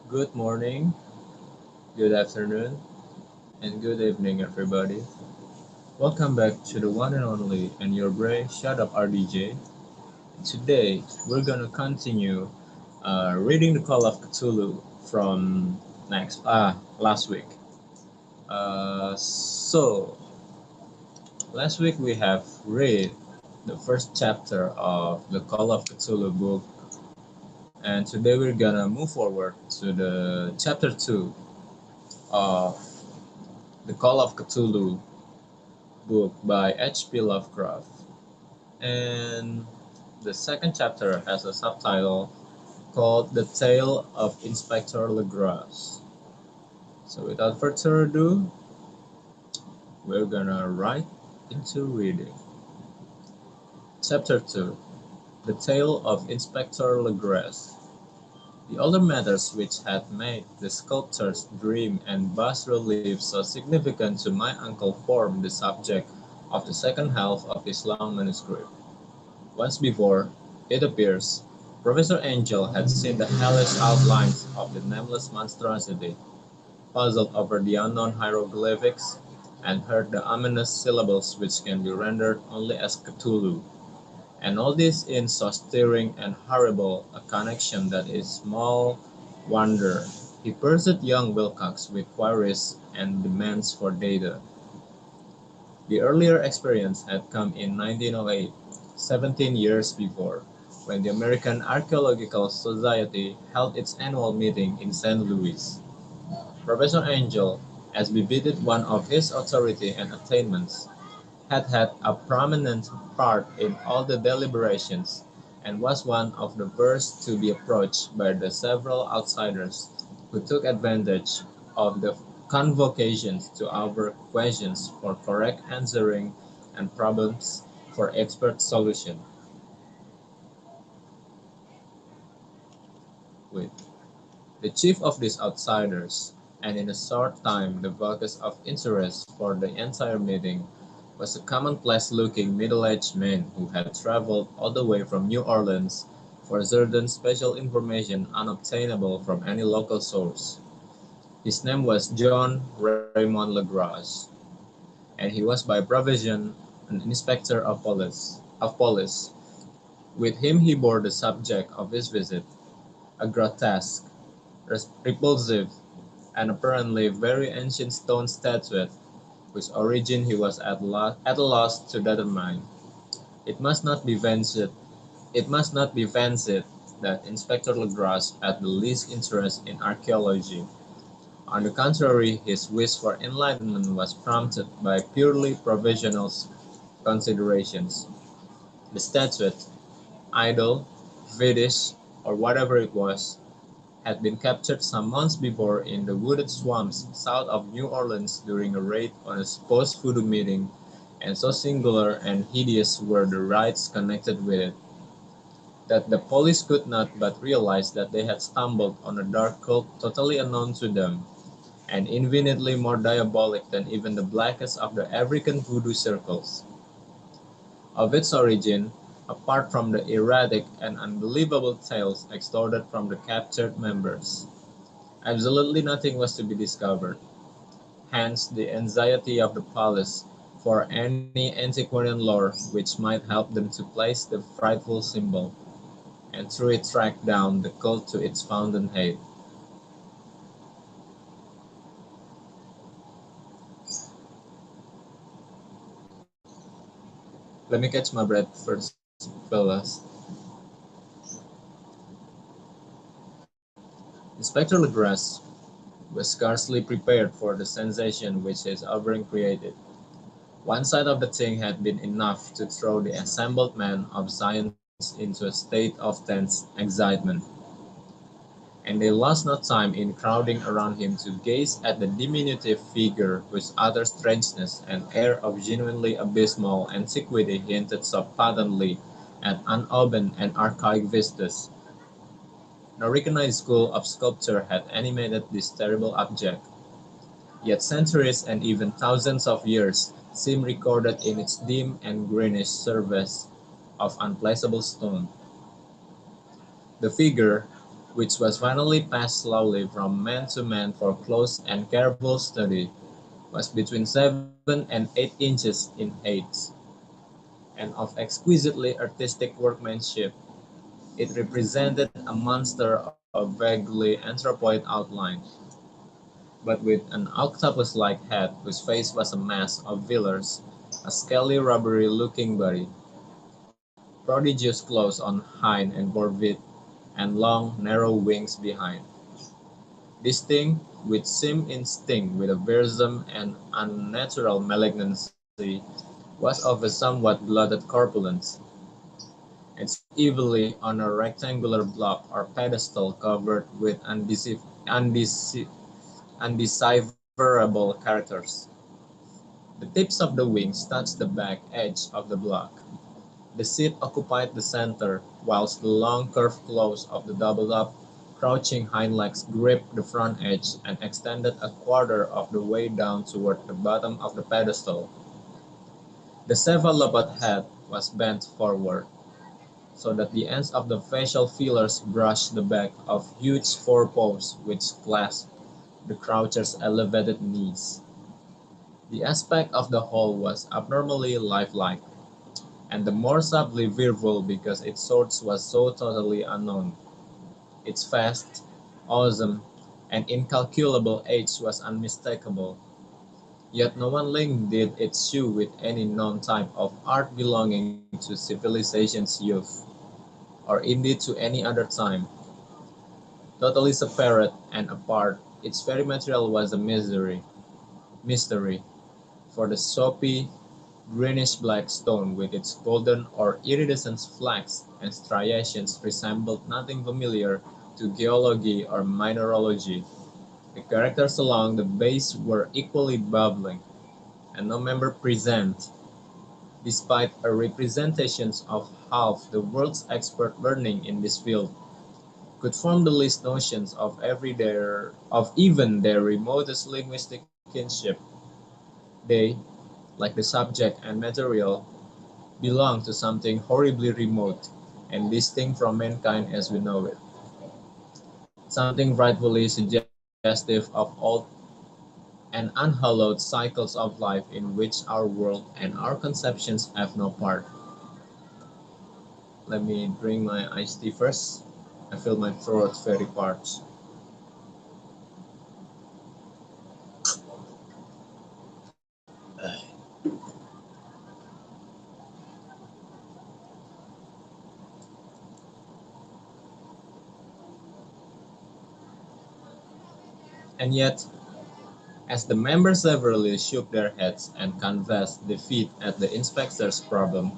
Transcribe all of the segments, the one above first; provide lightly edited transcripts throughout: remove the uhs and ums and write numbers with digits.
Good morning, good afternoon, and good evening, everybody. Welcome back to the one and only and your brain shut up RDJ. Today, we're gonna continue reading the Call of Cthulhu from last week. So last week we have read the first chapter of the Call of Cthulhu book, and today we're gonna move forward to the chapter 2 of the Call of Cthulhu book by H.P. Lovecraft. And the second chapter has a subtitle called The Tale of Inspector Legras. So without further ado, we're gonna right into reading. Chapter 2 The Tale of Inspector Legras. The older matters which had made the sculptor's dream and bas relief so significant to my uncle formed the subject of the second half of his long manuscript. Once before, it appears, Professor Angel had seen the hellish outlines of the nameless monstrosity, puzzled over the unknown hieroglyphics, and heard the ominous syllables which can be rendered only as Cthulhu. And all this in so stirring and horrible a connection that is small wonder he pursued young Wilcox with queries and demands for data. The earlier experience had come in 1908, 17 years before, when the American Archaeological Society held its annual meeting in St. Louis. Professor Angel, as befitted one of his authority and attainments, had had a prominent part in all the deliberations, and was one of the first to be approached by the several outsiders who took advantage of the convocations to our questions for correct answering and problems for expert solution. With the chief of these outsiders, and in a short time the focus of interest for the entire meeting, was a commonplace-looking middle-aged man who had traveled all the way from New Orleans for certain special information unobtainable from any local source. His name was John Raymond Legras, and he was by profession an inspector of police. With him he bore the subject of his visit, a grotesque, repulsive, and apparently very ancient stone statuette, whose origin he was at a loss to determine. It must not be fancied it must not be fancied that Inspector Legras had the least interest in archaeology. On the contrary, his wish for enlightenment was prompted by purely professional considerations. The statuette, idol, fetish, or whatever it was, had been captured some months before in the wooded swamps south of New Orleans during a raid on a supposed voodoo meeting, and so singular and hideous were the rites connected with it, that the police could not but realize that they had stumbled on a dark cult totally unknown to them, and infinitely more diabolic than even the blackest of the African voodoo circles. Of its origin, apart from the erratic and unbelievable tales extorted from the captured members, absolutely nothing was to be discovered. Hence the anxiety of the police for any antiquarian lore which might help them to place the frightful symbol, and through it track down the cult to its fountainhead. Let me catch my breath first, fellas. Inspector Legras was scarcely prepared for the sensation which his offering created. One sight of the thing had been enough to throw the assembled men of science into a state of tense excitement, and they lost no time in crowding around him to gaze at the diminutive figure whose utter strangeness and air of genuinely abysmal antiquity hinted so patently at unopened and archaic vistas. No recognized school of sculpture had animated this terrible object, yet centuries and even thousands of years seem recorded in its dim and greenish surface of unplaceable stone. The figure, which was finally passed slowly from man to man for close and careful study, was between 7 and 8 inches in height, and of exquisitely artistic workmanship. It represented a monster of vaguely anthropoid outline, but with an octopus-like head whose face was a mass of veneers, a scaly rubbery-looking body, prodigious claws on hind and forefeet, and long, narrow wings behind. This thing, which seemed instinct with a fearsome and unnatural malignancy, was of a somewhat bloated corpulence, and sat evilly on a rectangular block or pedestal covered with undecipherable characters. The tips of the wings touched the back edge of the block. The seat occupied the center, whilst the long curved claws of the doubled-up, crouching hind legs gripped the front edge and extended a quarter of the way down toward the bottom of the pedestal. The cephalopod head was bent forward, so that the ends of the facial feelers brushed the back of huge forepaws which clasped the croucher's elevated knees. The aspect of the whole was abnormally lifelike, and the more subtly fearful because its source was so totally unknown. Its vast, awesome, and incalculable age was unmistakable, yet no one linked it issue with any known type of art belonging to civilization's youth, or indeed to any other time. Totally separate and apart, its very material was a mystery, for the soapy, greenish-black stone with its golden or iridescent flecks and striations resembled nothing familiar to geology or mineralogy. The characters along the base were equally baffling, and no member present, despite a representation of half the world's expert learning in this field, could form the least notions of even their remotest linguistic kinship. They, like the subject and material, belong to something horribly remote and distinct from mankind as we know it, something frightfully suggestive of old and unhallowed cycles of life in which our world and our conceptions have no part. Let me drink my iced tea first. I feel my throat very parched. And yet, as the members severally shook their heads and confessed defeat at the inspector's problem,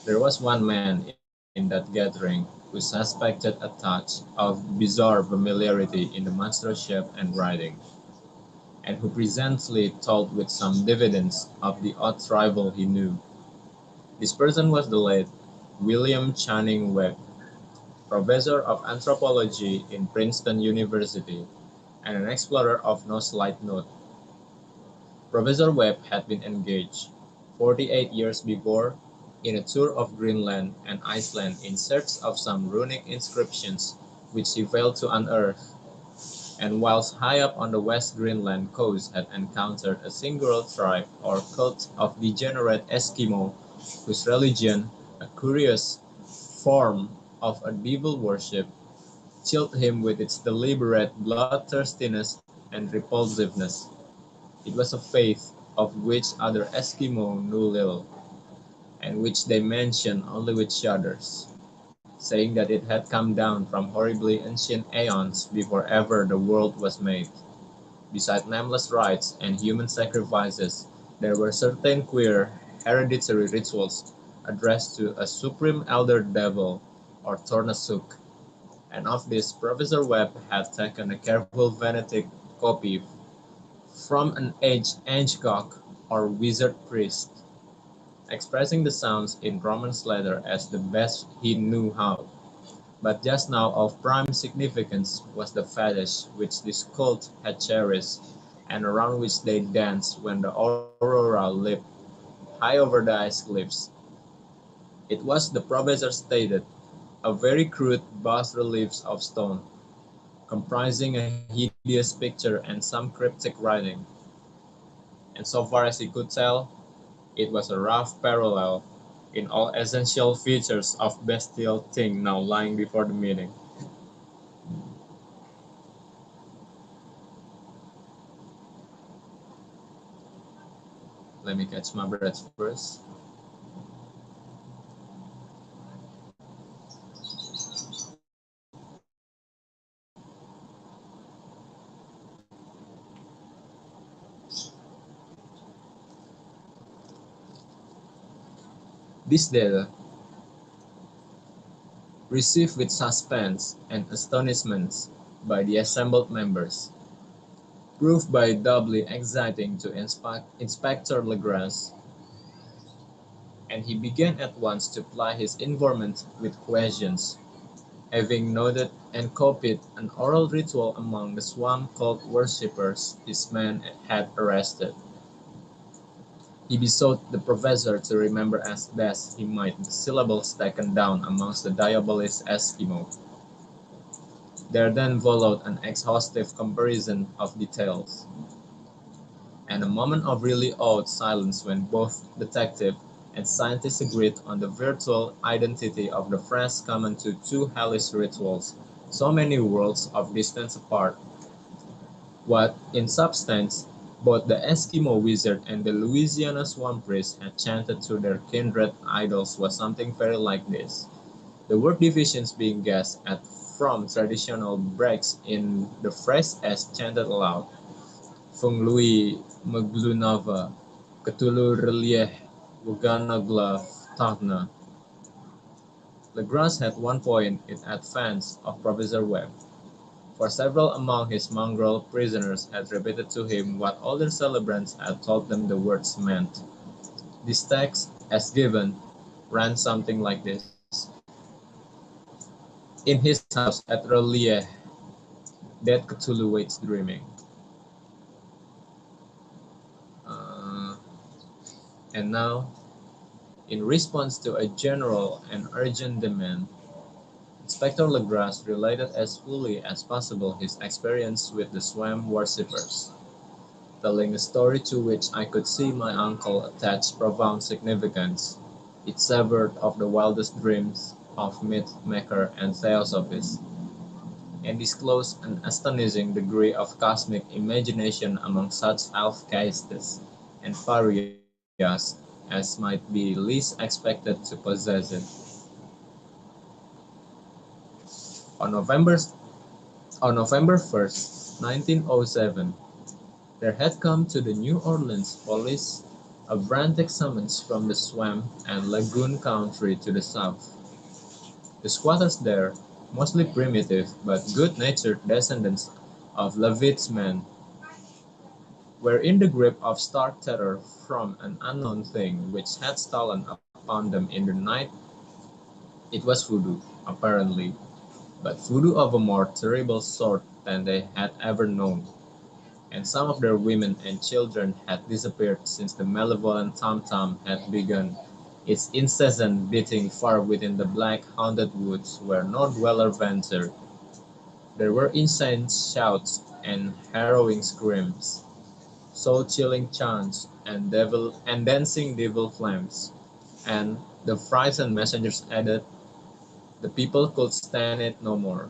there was one man in that gathering who suspected a touch of bizarre familiarity in the monster's shape and writing, and who presently told with some diffidence of the odd rival he knew. This person was the late William Channing Webb, professor of anthropology in Princeton University and an explorer of no slight note. Professor Webb had been engaged, 48 years before, in a tour of Greenland and Iceland in search of some runic inscriptions which he failed to unearth, and whilst high up on the West Greenland coast had encountered a singular tribe or cult of degenerate Eskimo whose religion, a curious form of a devil worship, chilled him with its deliberate bloodthirstiness and repulsiveness. It was a faith of which other Eskimo knew little, and which they mentioned only with shudders, saying that it had come down from horribly ancient aeons before ever the world was made. Beside nameless rites and human sacrifices, there were certain queer hereditary rituals addressed to a supreme elder devil or Tornasuk, and of this Professor Webb had taken a careful phonetic copy from an aged Angekok or wizard priest, expressing the sounds in Roman letter as the best he knew how. But just now of prime significance was the fetish which this cult had cherished, and around which they danced when the aurora leaped high over the ice cliffs. It was, the professor stated, a very crude bas reliefs of stone, comprising a hideous picture and some cryptic writing. And so far as he could tell, it was a rough parallel in all essential features of bestial thing now lying before the meeting. Let me catch my breath first. This data, received with suspense and astonishment by the assembled members, proved by doubly exciting to Inspector Legras, and he began at once to ply his informant with questions, having noted and copied an oral ritual among the swamp cult worshippers his men had arrested. He besought the professor to remember as best he might the syllables taken down amongst the diabolist Eskimo. There then followed an exhaustive comparison of details, and a moment of really awed silence when both detective and scientist agreed on the virtual identity of the phrase common to two hellish rituals, so many worlds of distance apart. What, in substance, both the Eskimo wizard and the Louisiana swamp priest had chanted to their kindred idols was something very like this. The word divisions being guessed at from traditional breaks in the phrase as chanted aloud. Fung Lui Maglunava, Cthulhu Relieh, Waganaglav Tagna. Legras had one point in advance of Professor Webb, for several among his mongrel prisoners had repeated to him what older celebrants had told them the words meant. This text, as given, ran something like this. In his house at Relieh, dead Cthulhu waits dreaming. Uh, and now, in response to a general and urgent demand, Inspector Legras related as fully as possible his experience with the swamp worshippers, telling a story to which I could see my uncle attach profound significance. It savored of the wildest dreams of myth-maker and theosophist, and disclosed an astonishing degree of cosmic imagination among such elf-castes and pariahs as might be least expected to possess it. On November, on November 1st, 1907, there had come to the New Orleans police a frantic summons from the swamp and lagoon country to the south. The squatters there, mostly primitive but good-natured descendants of Leavitt's men, were in the grip of stark terror from an unknown thing which had stolen upon them in the night. It was voodoo, apparently, but voodoo of a more terrible sort than they had ever known, and some of their women and children had disappeared since the malevolent tom-tom had begun its incessant beating far within the black haunted woods where no dweller ventured. There were insane shouts and harrowing screams, soul-chilling chants and dancing devil flames, and the frightened messengers added, the people could stand it no more.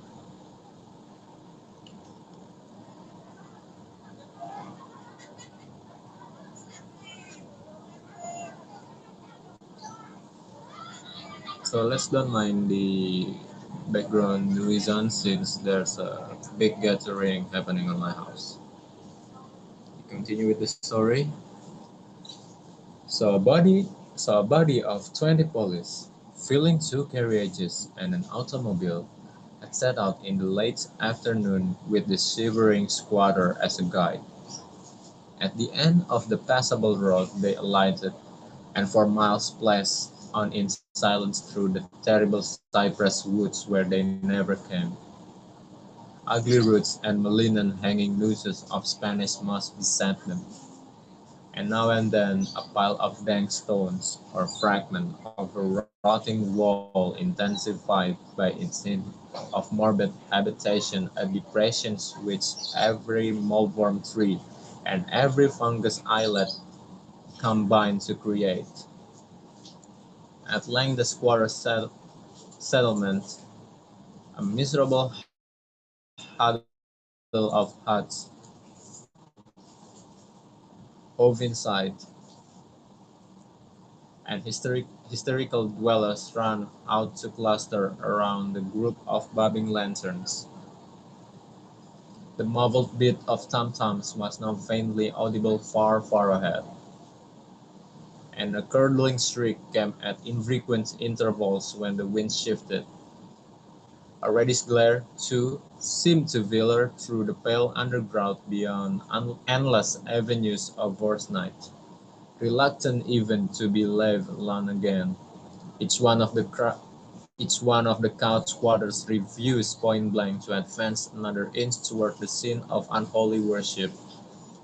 So let's don't mind the background reason since there's a big gathering happening on my house. Continue with the story. So a body, so a body of 20 police, filling two carriages and an automobile, had set out in the late afternoon with the shivering squatter as a guide. At the end of the passable road they alighted, and for miles splashed on in silence through the terrible cypress woods where they never came. Ugly roots and malignant hanging nooses of Spanish moss beset them. and now and then a pile of dank stones or fragment of a rotting wall intensified by its hint of morbid habitation, a depressions which every moldworm tree and every fungus islet combine to create. At length the squatter settlement, a miserable huddle of huts, hove in sight, and hysterical dwellers ran out to cluster around the group of bobbing lanterns. The muffled beat of tom-toms was now faintly audible far, far ahead, and a curdling shriek came at infrequent intervals when the wind shifted. A reddish glare, too, seemed to veer through the pale undergrowth beyond endless avenues of worse night. Reluctant even to be left alone again, each one of the couch squatters refused point-blank to advance another inch toward the scene of unholy worship.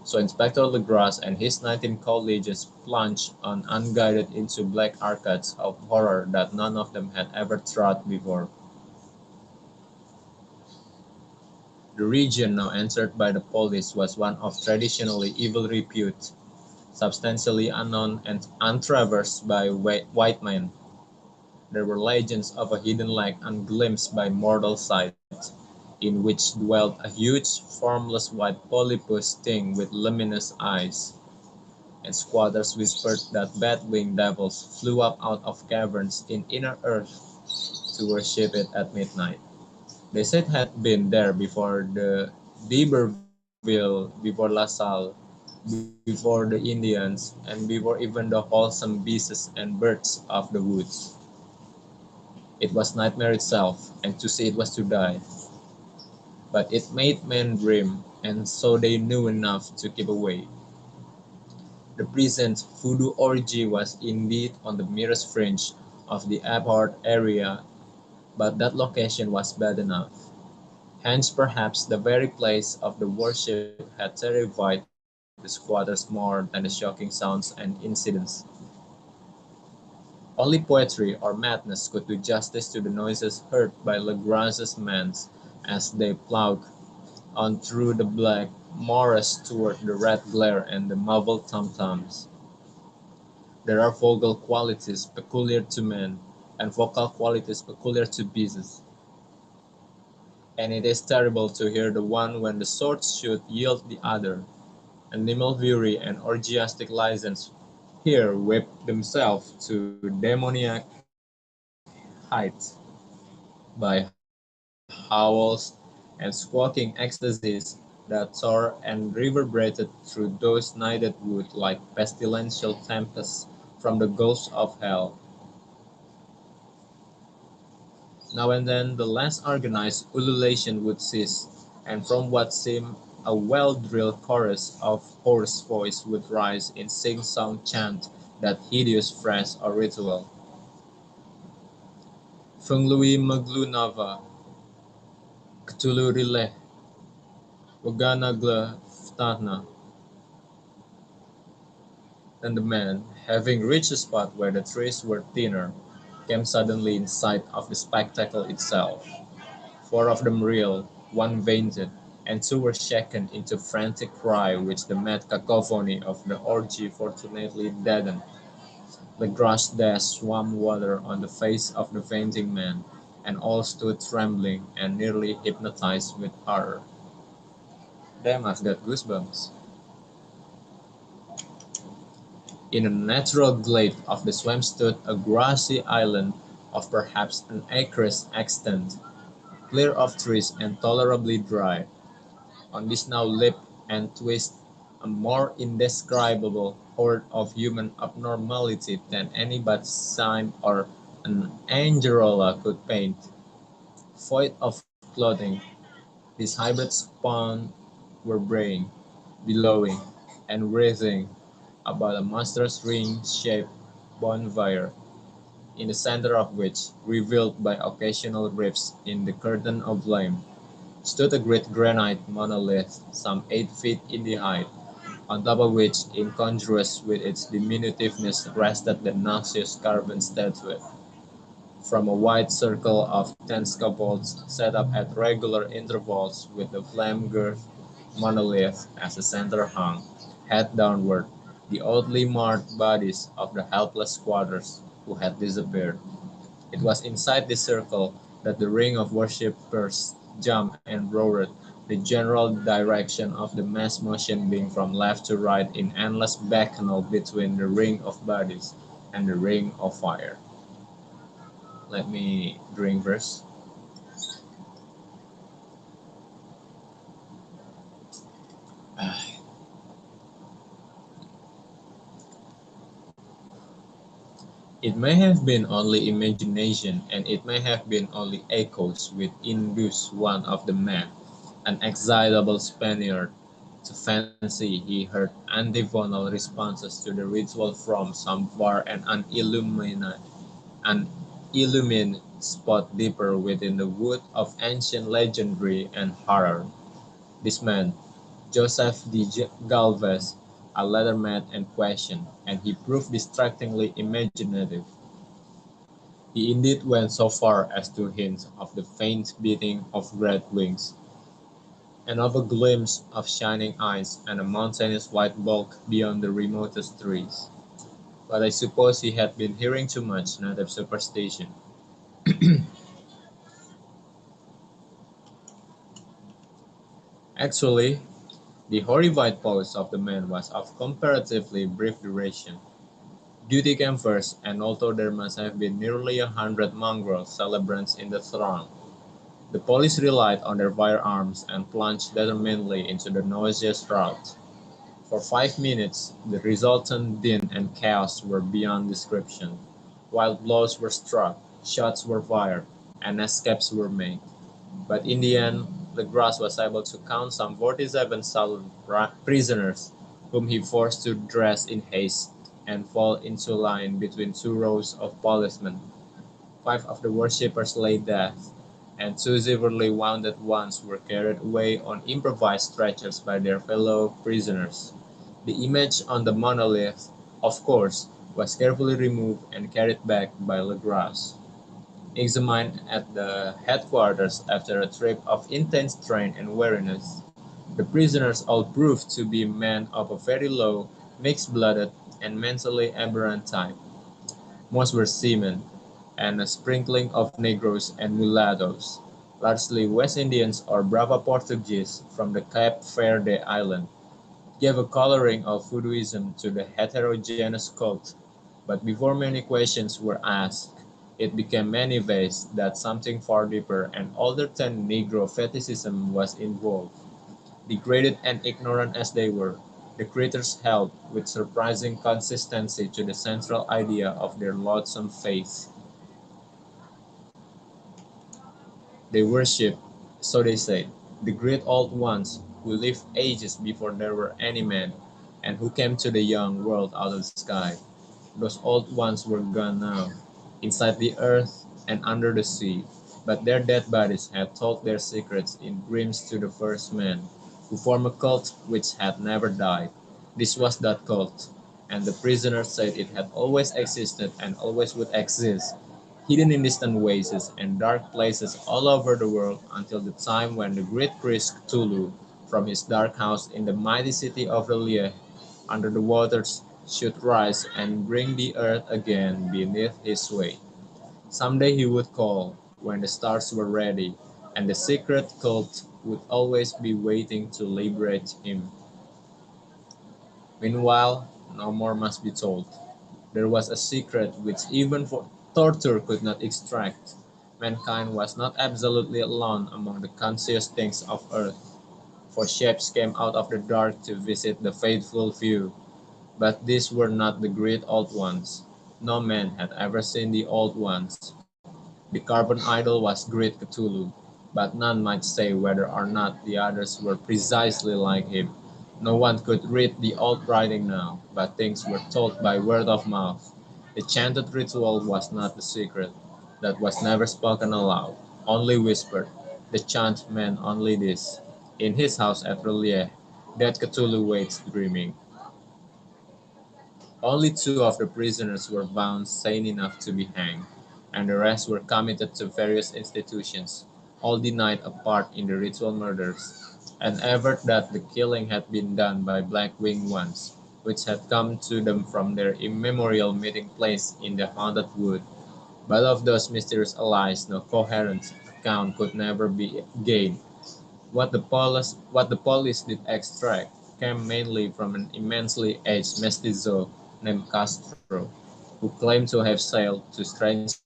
So Inspector Legras and his 19 colleagues plunged on unguided into black arcades of horror that none of them had ever trod before. The region now entered by the police was one of traditionally evil repute, substantially unknown and untraversed by white men. There were legends of a hidden lake unglimpsed by mortal sight, in which dwelt a huge, formless white polypus thing with luminous eyes, and squatters whispered that bat-winged devils flew up out of caverns in inner earth to worship it at midnight. They said had been there before the d'Iberville, before La Salle, before the Indians, and before even the wholesome beasts and birds of the woods. It was nightmare itself, and to see it was to die. But it made men dream, and so they knew enough to keep away. The present voodoo orgy was indeed on the merest fringe of the abhorred area, but that location was bad enough. Hence perhaps the very place of the worship had terrified the squatters more than the shocking sounds and incidents. Only poetry or madness could do justice to the noises heard by Legras's men as they plowed on through the black morass toward the red glare and the muffled tom-toms. There are vocal qualities peculiar to man, and vocal qualities peculiar to beasts, and it is terrible to hear the one when the sword should yield the other. Animal fury and orgiastic license here whip themselves to demoniac heights by howls and squawking ecstasies that tore and reverberated through those nighted woods like pestilential tempests from the gulfs of hell. Now and then the less organized ululation would cease, and from what seemed a well-drilled chorus of hoarse voice would rise in sing-song chant that hideous phrase or ritual. Fung Lui Maglu Nava, Cthulhu Rileh, Waganagle Ftahna. Then the man, having reached a spot where the trees were thinner, came suddenly in sight of the spectacle itself. Four of them reeled, one fainted, and two were shaken into frantic cry which the mad cacophony of the orgy fortunately deadened. The grass dashed swam water on the face of the fainting man, and all stood trembling and nearly hypnotized with horror. Damn, I've got goosebumps. In a natural glade of the swamp stood a grassy island of perhaps an acre's extent, clear of trees and tolerably dry. On this now leaped and twisted a more indescribable horde of human abnormality than any but Syme or an Angerola could paint. Void of clothing, these hybrid spawn were braying, bellowing, and writhing about a monstrous ring-shaped bonfire, in the center of which, revealed by occasional rifts in the curtain of flame, stood a great granite monolith some 8 feet in the height, on top of which, incongruous with its diminutiveness, rested the noxious carven statuette. From a wide circle of ten scaffolds set up at regular intervals with the flame-girt monolith as a center hung, head downward, the oddly marked bodies of the helpless squatters who had disappeared. It was inside this circle that the ring of worshippers jumped and roared, the general direction of the mass motion being from left to right in endless bacchanal between the ring of bodies and the ring of fire. Let me drink first. It may have been only imagination, and it may have been only echoes which induced one of the men, an excitable Spaniard, to fancy he heard antiphonal responses to the ritual from some far and unillumined spot deeper within the wood of ancient legendary and horror. This man, Joseph de Galvez, I later met and questioned, and he proved distractingly imaginative. He indeed went so far as to hint of the faint beating of red wings, and of a glimpse of shining eyes and a mountainous white bulk beyond the remotest trees. But I suppose he had been hearing too much native superstition. Actually, the horrified pose of the man was of comparatively brief duration. Duty came first, and although there must have been nearly 100 mongrel celebrants in the throng, the police relied on their firearms and plunged determinedly into the noisious rout. For 5 minutes, the resultant din and chaos were beyond description. Wild blows were struck, shots were fired, and escapes were made. But in the end, Legras was able to count some 47 sullen prisoners, whom he forced to dress in haste and fall into line between two rows of policemen. 5 of the worshippers lay dead, and 2 severely wounded ones were carried away on improvised stretchers by their fellow prisoners. The image on the monolith, of course, was carefully removed and carried back by Legras. Examined at the headquarters after a trip of intense strain and weariness, the prisoners all proved to be men of a very low, mixed-blooded, and mentally aberrant type. Most were seamen, and a sprinkling of negroes and mulattoes, largely West Indians or Brava Portuguese from the Cape Verde island, gave a coloring of voodooism to the heterogeneous cult. But before many questions were asked, it became manifest that something far deeper and older than Negro fetishism was involved. Degraded and ignorant as they were, the creatures held with surprising consistency to the central idea of their loathsome faith. They worshipped, so they said, the great old ones who lived ages before there were any men, and who came to the young world out of the sky. Those old ones were gone now, inside the earth and under the sea, but their dead bodies had told their secrets in dreams to the first men, who formed a cult which had never died. This was that cult, and the prisoners said it had always existed and always would exist, hidden in distant wastes and dark places all over the world until the time when the great priest Cthulhu, from his dark house in the mighty city of Relief under the waters, should rise and bring the earth again beneath his weight. Someday he would call, when the stars were ready, and the secret cult would always be waiting to liberate him. Meanwhile, no more must be told. There was a secret which even for torture could not extract. Mankind was not absolutely alone among the conscious things of earth, for shapes came out of the dark to visit the faithful few. But these were not the great old ones. No man had ever seen the old ones. The carbon idol was great Cthulhu, but none might say whether or not the others were precisely like him. No one could read the old writing now, but things were told by word of mouth. The chanted ritual was not the secret. That was never spoken aloud, only whispered. The chant meant only this. In his house at Relief, that Cthulhu waits dreaming. Only two of the prisoners were found sane enough to be hanged, and the rest were committed to various institutions, all denied a part in the ritual murders, and averred that the killing had been done by black-winged ones, which had come to them from their immemorial meeting place in the haunted wood. But of those mysterious allies no coherent account could never be gained. What the police did extract came mainly from an immensely aged mestizo named Castro, who claimed to have sailed to strange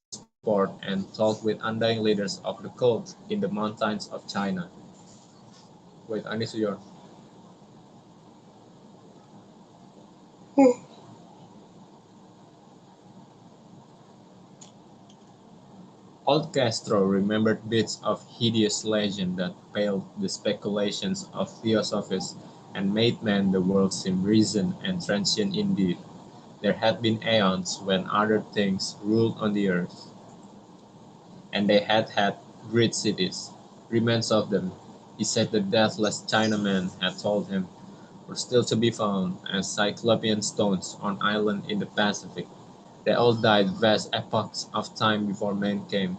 port and talked with undying leaders of the cult in the mountains of China. Wait, I need to your Old Castro remembered bits of hideous legend that paled the speculations of theosophists and made man the world seem risen and transient indeed. There had been aeons when other things ruled on the earth, and they had had great cities. Remains of them, he said the deathless Chinaman had told him, were still to be found as cyclopean stones on islands in the Pacific. They all died vast epochs of time before man came,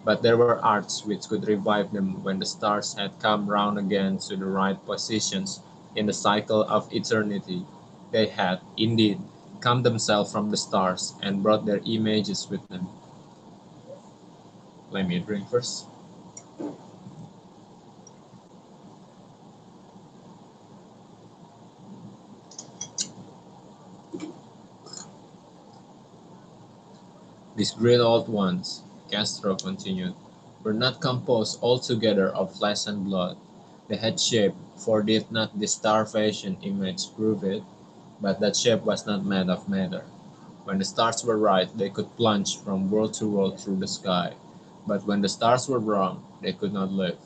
but there were arts which could revive them when the stars had come round again to the right positions in the cycle of eternity. They had, indeed, come themselves from the stars and brought their images with them. Let me drink first. These great old ones, Castro continued, were not composed altogether of flesh and blood. They had shape, for did not the starvation image prove it? But that shape was not made of matter. When the stars were right, they could plunge from world to world through the sky. But when the stars were wrong, they could not live.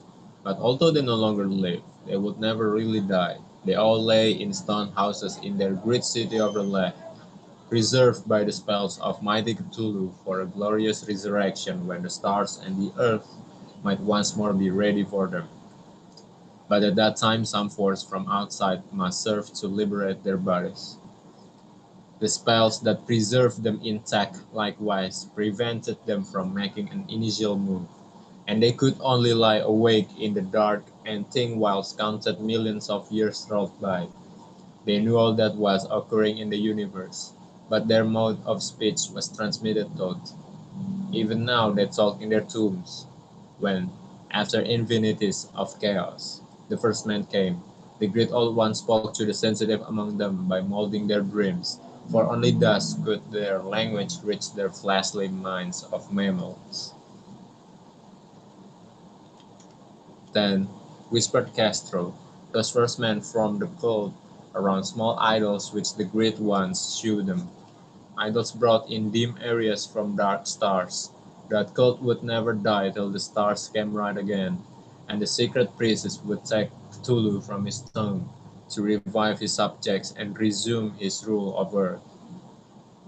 But although they no longer lived, they would never really die. They all lay in stone houses in their great city of the lake, preserved by the spells of mighty Cthulhu for a glorious resurrection when the stars and the earth might once more be ready for them. But at that time some force from outside must serve to liberate their bodies. The spells that preserved them intact likewise prevented them from making an initial move, and they could only lie awake in the dark and think whilst counted millions of years rolled by. They knew all that was occurring in the universe, but their mode of speech was transmitted thought. Even now they talk in their tombs. When, after infinities of chaos, the first man came, the great old one spoke to the sensitive among them by molding their dreams, for only thus could their language reach their fleshly minds of mammals. Then, whispered Castro, those first men formed the cult around small idols which the great ones shewed them. Idols brought in dim areas from dark stars. That cult would never die till the stars came right again, and the secret priests would take Cthulhu from his tomb to revive his subjects and resume his rule of earth.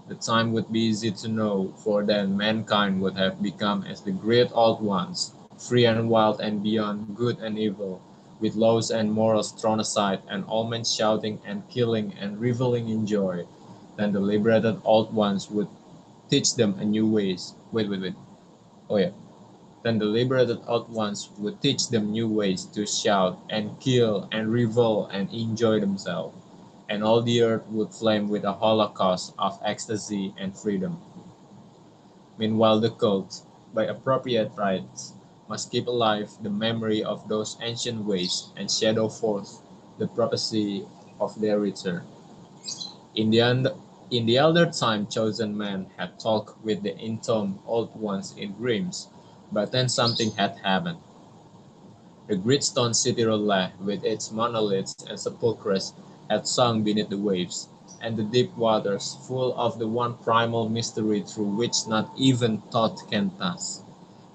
The time would be easy to know, for then mankind would have become as the great old ones, free and wild and beyond good and evil, with laws and morals thrown aside, and all men shouting and killing and reveling in joy. Then the liberated old ones would teach them a new ways. Wait. Oh yeah. Then the liberated old ones would teach them new ways to shout and kill and revel and enjoy themselves, and all the earth would flame with a holocaust of ecstasy and freedom. Meanwhile the cult, by appropriate rites, must keep alive the memory of those ancient ways and shadow forth the prophecy of their return. In the, in the elder time chosen men had talked with the entombed old ones in dreams, but then something had happened. The great stone city Rolla, with its monoliths and sepulchres, had sunk beneath the waves, and the deep waters, full of the one primal mystery through which not even thought can pass,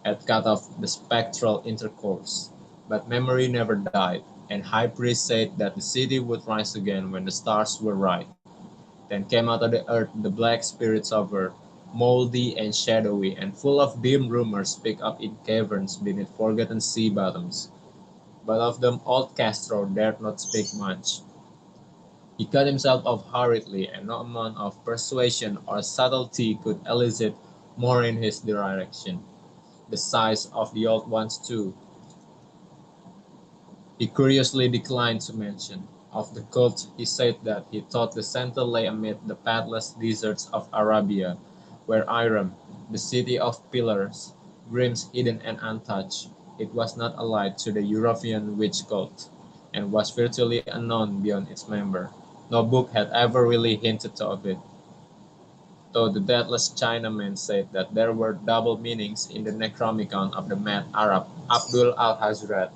had cut off the spectral intercourse. But memory never died, and high priest said that the city would rise again when the stars were right. Then came out of the earth the black spirits of earth, mouldy and shadowy, and full of dim rumors picked up in caverns beneath forgotten sea bottoms. but of them old Castro dared not speak much. He cut himself off hurriedly, and no amount of persuasion or subtlety could elicit more in his direction. The size of the old ones, too, he curiously declined to mention. Of the cult, he said that he thought the center lay amid the pathless deserts of Arabia, where Iram, the city of pillars, dreams hidden and untouched. It was not allied to the European witch cult, and was virtually unknown beyond its member. No book had ever really hinted of it, though the deathless Chinaman said that there were double meanings in the Necronomicon of the mad Arab Abdul al-Hazrat,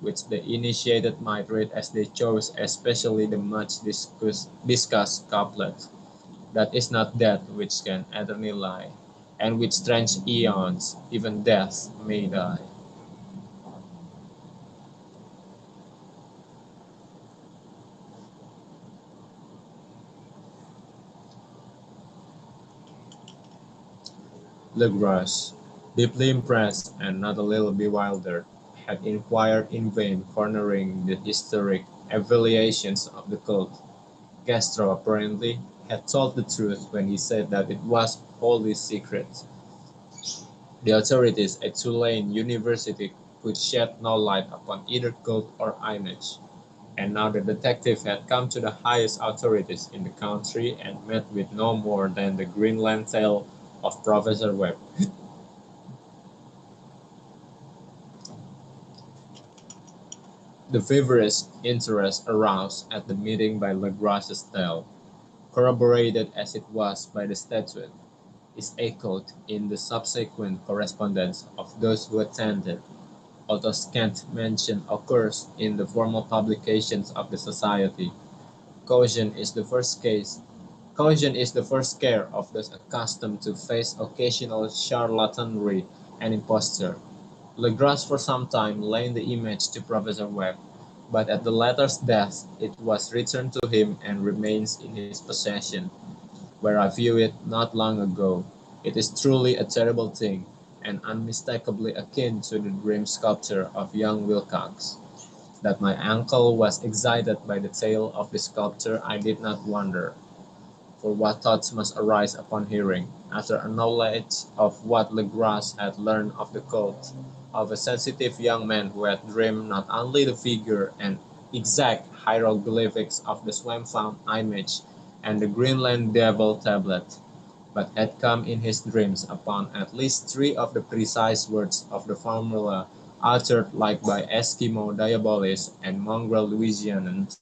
which the initiated might read as they chose, especially the much discussed couplet, "That is not death which can eternally lie, and with strange eons even death may die." Legras, deeply impressed and not a little bewildered, had inquired in vain cornering the historic affiliations of the cult. Castro apparently had told the truth when he said that it was wholly secret. The authorities at Tulane University could shed no light upon either cult or image, and now the detective had come to the highest authorities in the country and met with no more than the Greenland tale of Professor Webb. The feverish interest aroused at the meeting by Legras's tale, corroborated as it was by the statute, is echoed in the subsequent correspondence of those who attended, although scant mention occurs in the formal publications of the society. Caution is the first case. Caution is the first care of those accustomed to face occasional charlatanry and imposture. Legras for some time lent the image to Professor Webb, but at the latter's death it was returned to him and remains in his possession, where I viewed it not long ago. It is truly a terrible thing, and unmistakably akin to the dream sculpture of young Wilcox. That my uncle was excited by the tale of the sculptor I did not wonder, for what thoughts must arise upon hearing, after a knowledge of what Legras had learned of the cult, of a sensitive young man who had dreamed not only the figure and exact hieroglyphics of the swamp-found image and the Greenland devil tablet, but had come in his dreams upon at least three of the precise words of the formula uttered like by Eskimo diabolists and mongrel Louisianans.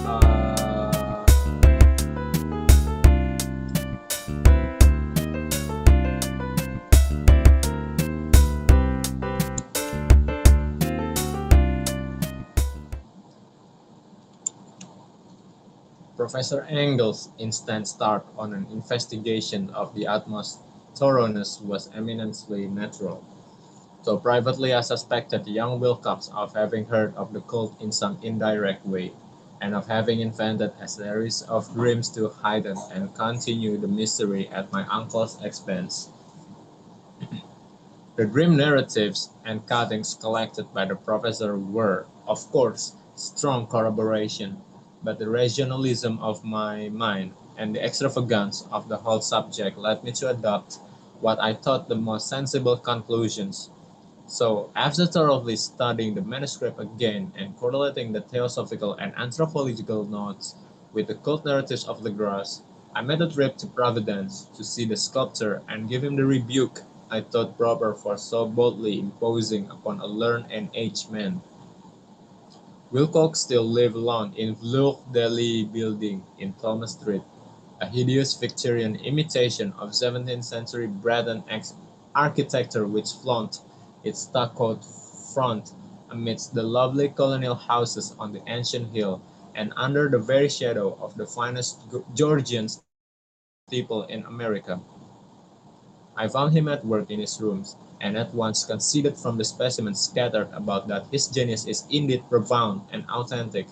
Uh, Professor Engel's instant start on an investigation of the utmost thoroughness was eminently natural, though privately I suspected young Wilcox of having heard of the cult in some indirect way, and of having invented a series of dreams to heighten and continue the mystery at my uncle's expense. The dream narratives and cuttings collected by the professor were, of course, strong corroboration, but the rationalism of my mind and the extravagance of the whole subject led me to adopt what I thought the most sensible conclusions. So, after thoroughly studying the manuscript again and correlating the theosophical and anthropological notes with the cult narratives of Legras, I made a trip to Providence to see the sculptor and give him the rebuke I thought proper for so boldly imposing upon a learned and aged man. Wilcox still lived alone in Vlug Delhi building in Thomas Street, a hideous Victorian imitation of 17th century Breton architecture which flaunted its stuccoed front amidst the lovely colonial houses on the ancient hill and under the very shadow of the finest Georgian steeple in America. I found him at work in his rooms, and at once conceded from the specimens scattered about that his genius is indeed profound and authentic.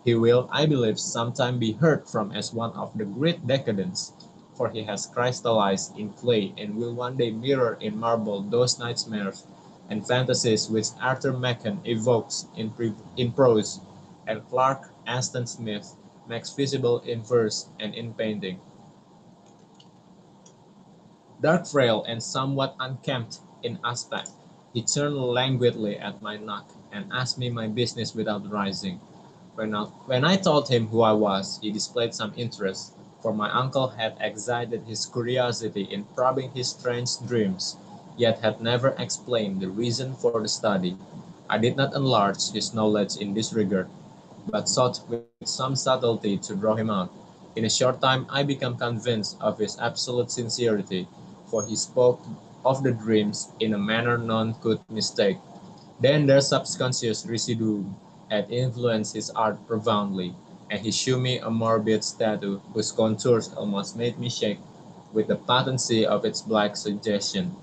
He will, I believe, sometime be heard from as one of the great decadents, for he has crystallized in clay and will one day mirror in marble those nightmares and fantasies which Arthur Machen evokes in prose, and Clark Aston Smith makes visible in verse and in painting. Dark, frail, and somewhat unkempt in aspect, he turned languidly at my knock, and asked me my business without rising. When I told him who I was, he displayed some interest, for my uncle had excited his curiosity in probing his strange dreams, yet had never explained the reason for the study. I did not enlarge his knowledge in this regard, but sought with some subtlety to draw him out. In a short time I became convinced of his absolute sincerity, for he spoke of the dreams in a manner none could mistake. Then their subconscious residuum had influenced his art profoundly, and he shewed me a morbid statue whose contours almost made me shake with the potency of its black suggestion.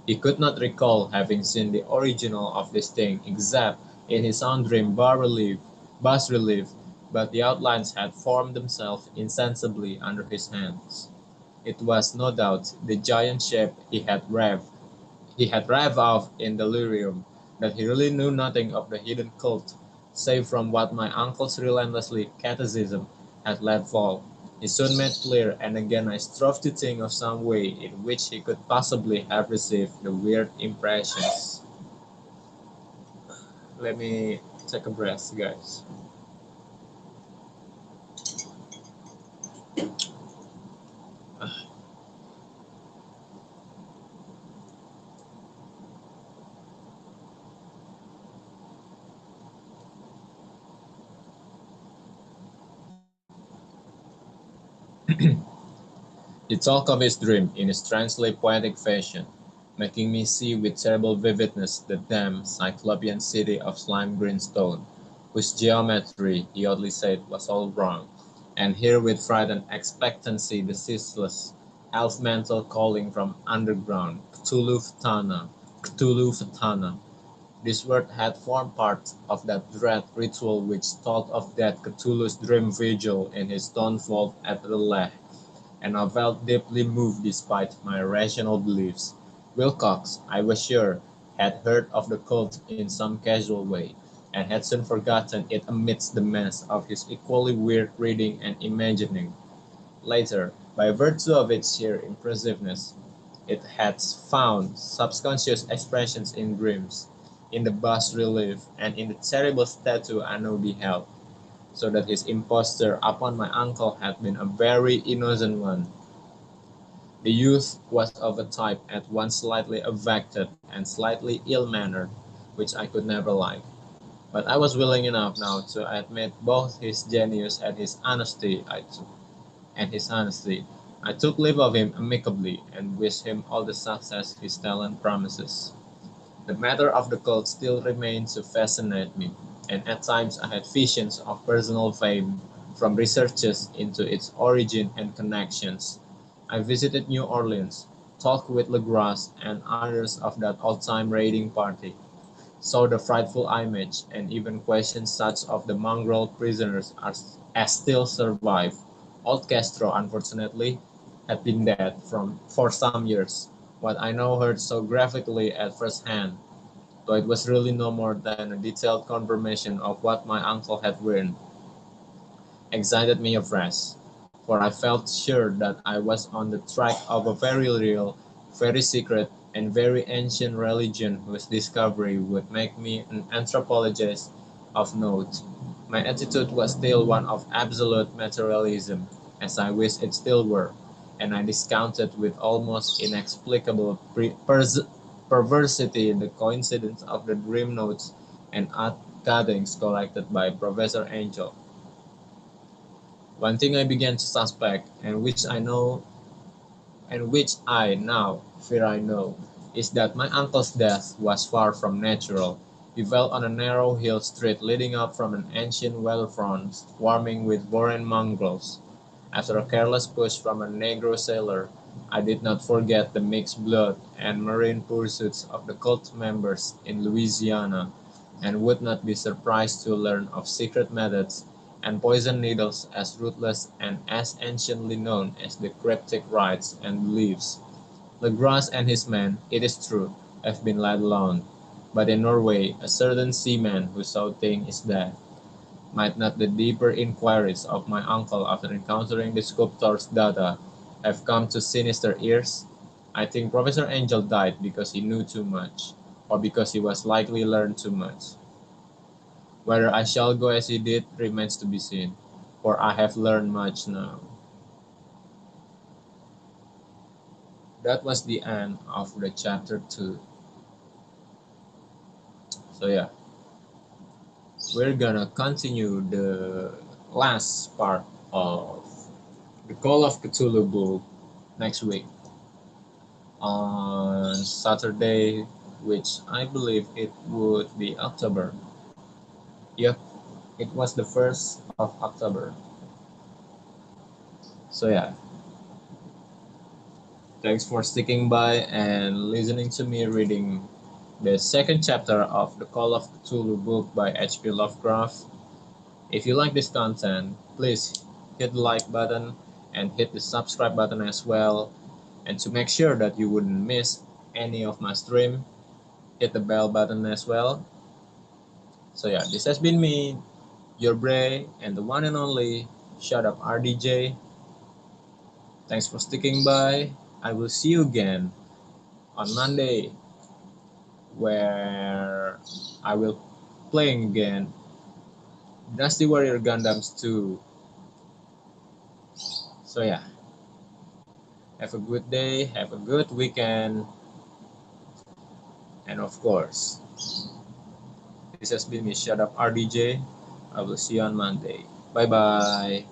He could not recall having seen the original of this thing except in his own dream bas relief, but the outlines had formed themselves insensibly under his hands. It was, no doubt, the giant shape he had raved of in delirium, that he really knew nothing of the hidden cult, save from what my uncle's relentlessly catechism had let fall. He soon made clear, and again I strove to think of some way in which he could possibly have received the weird impressions. Let me take a breath, guys. He talked of his dream in a strangely poetic fashion, making me see with terrible vividness the damned Cyclopean city of slime green stone, whose geometry, he oddly said, was all wrong, and hear with frightened expectancy the ceaseless elf-mantle calling from underground, Cthulhu Ftana, Cthulhu Ftana. This word had formed part of that dread ritual which told of that Cthulhu's dream vigil in his stone vault at the Leh, and I felt deeply moved despite my rational beliefs. Wilcox, I was sure, had heard of the cult in some casual way, and had soon forgotten it amidst the mass of his equally weird reading and imagining. Later, by virtue of its sheer impressiveness, it had found subconscious expressions in dreams, in the bas relief, and in the terrible statue I now beheld, so that his imposture upon my uncle had been a very innocent one. The youth was of a type at once slightly affected and slightly ill-mannered, which I could never like. But I was willing enough now to admit both his genius and his honesty. I took leave of him amicably, and wished him all the success his talent promises. The matter of the cult still remained to fascinate me, and at times I had visions of personal fame from researches into its origin and connections. I visited New Orleans, talked with Legras and others of that old-time raiding party, saw the frightful image, and even questioned such of the mongrel prisoners as still survived. Old Castro, unfortunately, had been dead for some years. What I now heard so graphically at first hand, though it was really no more than a detailed confirmation of what my uncle had written, excited me afresh, for I felt sure that I was on the track of a very real, very secret, and very ancient religion whose discovery would make me an anthropologist of note. My attitude was still one of absolute materialism, as I wish it still were, and I discounted with almost inexplicable perversity the coincidence of the dream notes and cuttings collected by Professor Angel. One thing I began to suspect, and which I now fear I know, is that my uncle's death was far from natural. He fell on a narrow hill street leading up from an ancient waterfront swarming with foreign mongrels. After a careless push from a Negro sailor, I did not forget the mixed blood and marine pursuits of the cult members in Louisiana, and would not be surprised to learn of secret methods and poison needles as ruthless and as anciently known as the cryptic rites and beliefs. Legras and his men, it is true, have been let alone, but in Norway a certain seaman who saw things is dead. Might not the deeper inquiries of my uncle after encountering the sculptor's data have come to sinister ears? I think Professor Angel died because he knew too much, or because he was likely learned too much. Whether I shall go as he did remains to be seen, for I have learned much now. That was the end of the chapter 2. So yeah, we're gonna continue the last part of the Call of Cthulhu book next week on Saturday, which I believe it would be October. Yep, it was the 1st of October. So yeah, thanks for sticking by and listening to me reading the second chapter of the Call of Cthulhu book by H.P. Lovecraft. If you like this content, please hit the like button and hit the subscribe button as well. And to make sure that you wouldn't miss any of my stream, hit the bell button as well. So yeah, this has been me, your Bray, and the one and only Shut Up RDJ. Thanks for sticking by. I will see you again on Monday, where I will playing again Dusty Warrior Gundams 2. So yeah, have a good day, have a good weekend, and of course, this has been me, Shut Up RDJ. I will see you on Monday. Bye bye.